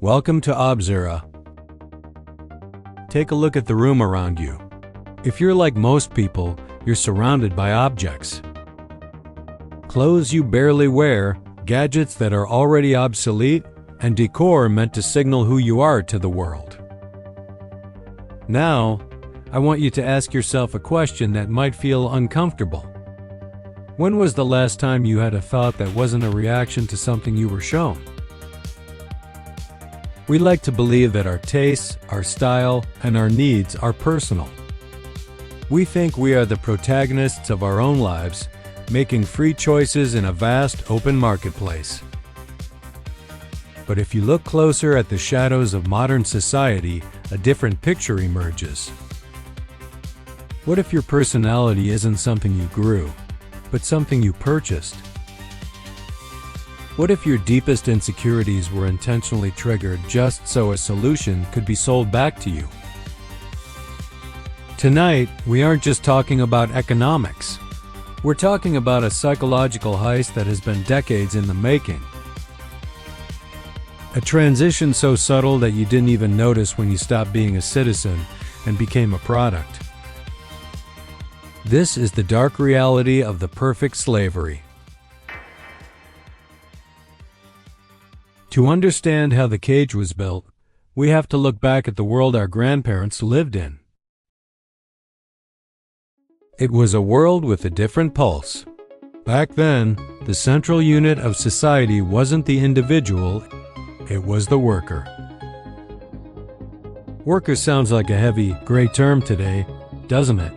Welcome to Obzera. Take a look at the room around you. If you're like most people, you're surrounded by objects. Clothes you barely wear, gadgets that are already obsolete, and decor meant to signal who you are to the world. Now, I want you to ask yourself a question that might feel uncomfortable. When was the last time you had a thought that wasn't a reaction to something you were shown? We like to believe that our tastes, our style, and our needs are personal. We think we are the protagonists of our own lives, making free choices in a vast, open marketplace. But if you look closer at the shadows of modern society, a different picture emerges. What if your personality isn't something you grew, but something you purchased? What if your deepest insecurities were intentionally triggered just so a solution could be sold back to you? Tonight, we aren't just talking about economics. We're talking about a psychological heist that has been decades in the making. A transition so subtle that you didn't even notice when you stopped being a citizen and became a product. This is the dark reality of the perfect slavery. To understand how the cage was built, we have to look back at the world our grandparents lived in. It was a world with a different pulse. Back then, the central unit of society wasn't the individual, it was the worker. Worker sounds like a heavy, gray term today, doesn't it?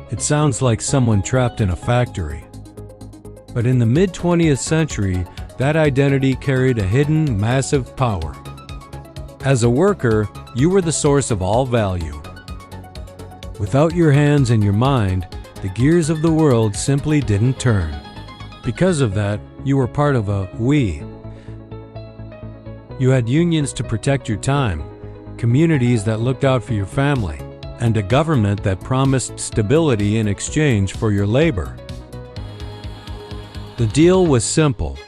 It sounds like someone trapped in a factory. But in the mid-20th century, that identity carried a hidden, massive power. As a worker, you were the source of all value. Without your hands and your mind, the gears of the world simply didn't turn. Because of that, you were part of a we. You had unions to protect your time, communities that looked out for your family, and a government that promised stability in exchange for your labor. The deal was simple.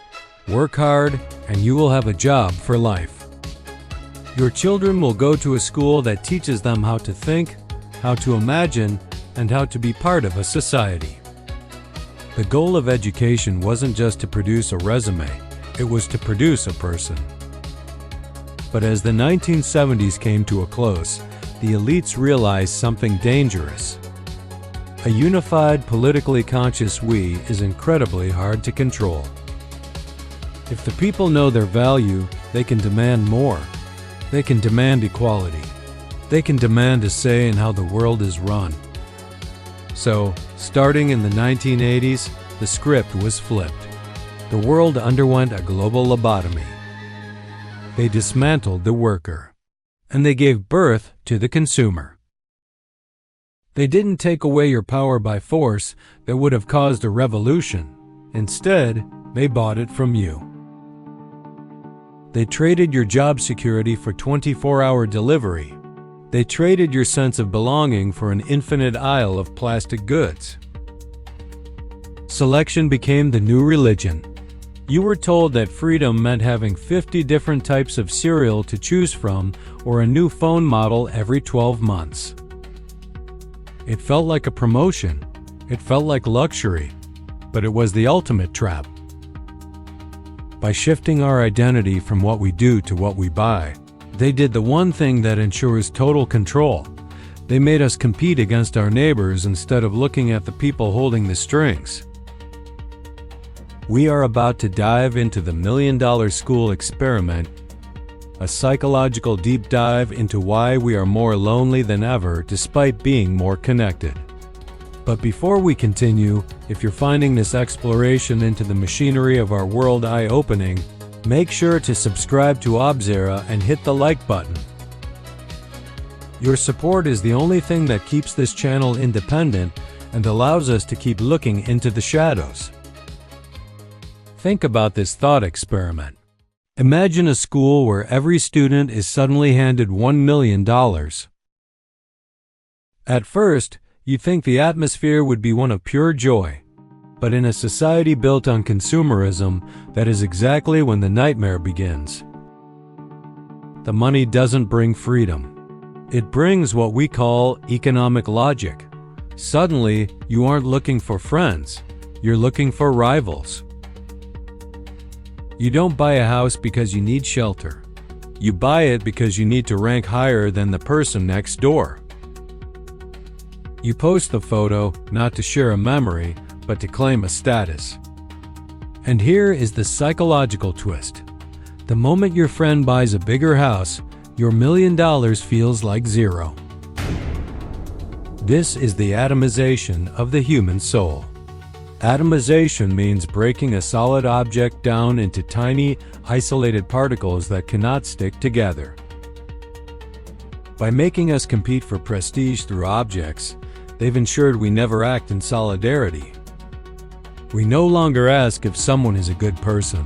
Work hard, and you will have a job for life. Your children will go to a school that teaches them how to think, how to imagine, and how to be part of a society. The goal of education wasn't just to produce a resume, it was to produce a person. But as the 1970s came to a close, the elites realized something dangerous. A unified, politically conscious we is incredibly hard to control. If the people know their value, they can demand more. They can demand equality. They can demand a say in how the world is run. So, starting in the 1980s, the script was flipped. The world underwent a global lobotomy. They dismantled the worker, and they gave birth to the consumer. They didn't take away your power by force that would have caused a revolution. Instead, they bought it from you. They traded your job security for 24-hour delivery. They traded your sense of belonging for an infinite aisle of plastic goods. Selection became the new religion. You were told that freedom meant having 50 different types of cereal to choose from or a new phone model every 12 months. It felt like a promotion. It felt like luxury. But it was the ultimate trap. By shifting our identity from what we do to what we buy, they did the one thing that ensures total control. They made us compete against our neighbors instead of looking at the people holding the strings. We are about to dive into the $1 Million School experiment, a psychological deep dive into why we are more lonely than ever despite being more connected. But before we continue, if you're finding this exploration into the machinery of our world eye-opening, make sure to subscribe to Obzera and hit the like button. Your support is the only thing that keeps this channel independent and allows us to keep looking into the shadows. Think about this thought experiment. Imagine a school where every student is suddenly handed $1 million. At first, you'd think the atmosphere would be one of pure joy. But in a society built on consumerism, that is exactly when the nightmare begins. the money doesn't bring freedom. It brings what we call economic logic. Suddenly, you aren't looking for friends, you're looking for rivals. You don't buy a house because you need shelter. You buy it because you need to rank higher than the person next door. You post the photo not to share a memory, but to claim a status. And here is the psychological twist. The moment your friend buys a bigger house, your $1 million feels like zero. This is the atomization of the human soul. Atomization means breaking a solid object down into tiny, isolated particles that cannot stick together. By making us compete for prestige through objects, they've ensured we never act in solidarity. We no longer ask if someone is a good person.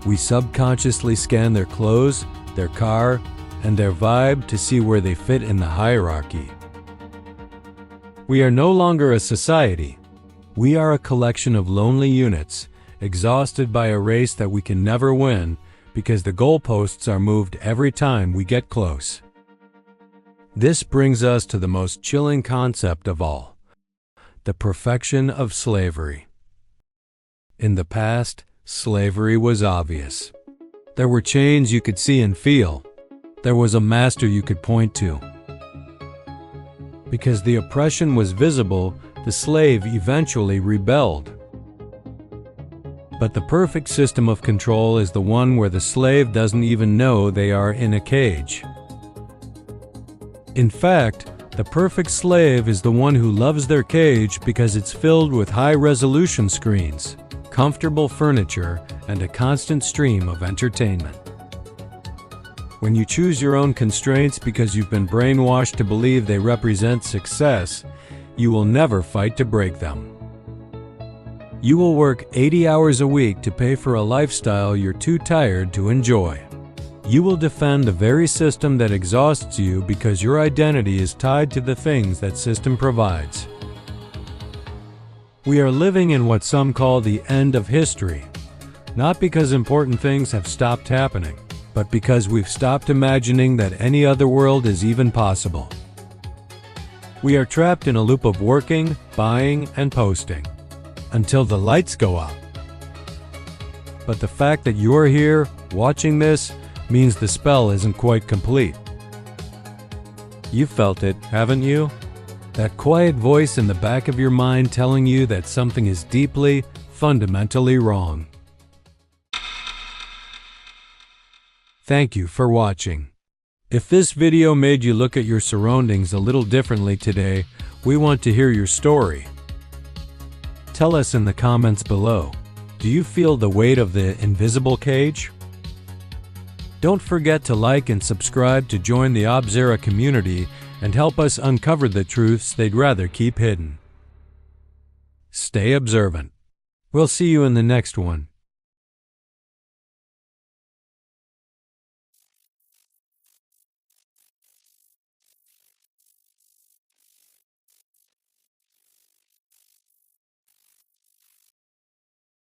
We subconsciously scan their clothes, their car, and their vibe to see where they fit in the hierarchy. We are no longer a society. We are a collection of lonely units, exhausted by a race that we can never win because the goalposts are moved every time we get close. This brings us to the most chilling concept of all, the perfection of slavery. In the past, slavery was obvious. There were chains you could see and feel. There was a master you could point to. Because the oppression was visible, the slave eventually rebelled. But the perfect system of control is the one where the slave doesn't even know they are in a cage. In fact, the perfect slave is the one who loves their cage because it's filled with high-resolution screens, comfortable furniture, and a constant stream of entertainment. When you choose your own constraints because you've been brainwashed to believe they represent success, you will never fight to break them. You will work 80 hours a week to pay for a lifestyle you're too tired to enjoy. You will defend the very system that exhausts you because your identity is tied to the things that system provides. We are living in what some call the end of history, not because important things have stopped happening, but because we've stopped imagining that any other world is even possible. We are trapped in a loop of working, buying, and posting, until the lights go out. But the fact that you're here, watching this, means the spell isn't quite complete. You've felt it, haven't you? That quiet voice in the back of your mind telling you that something is deeply, fundamentally wrong. Thank you for watching. If this video made you look at your surroundings a little differently today, we want to hear your story. Tell us in the comments below. Do you feel the weight of the invisible cage? Don't forget to like and subscribe to join the Obzera community and help us uncover the truths they'd rather keep hidden. Stay observant. We'll see you in the next one.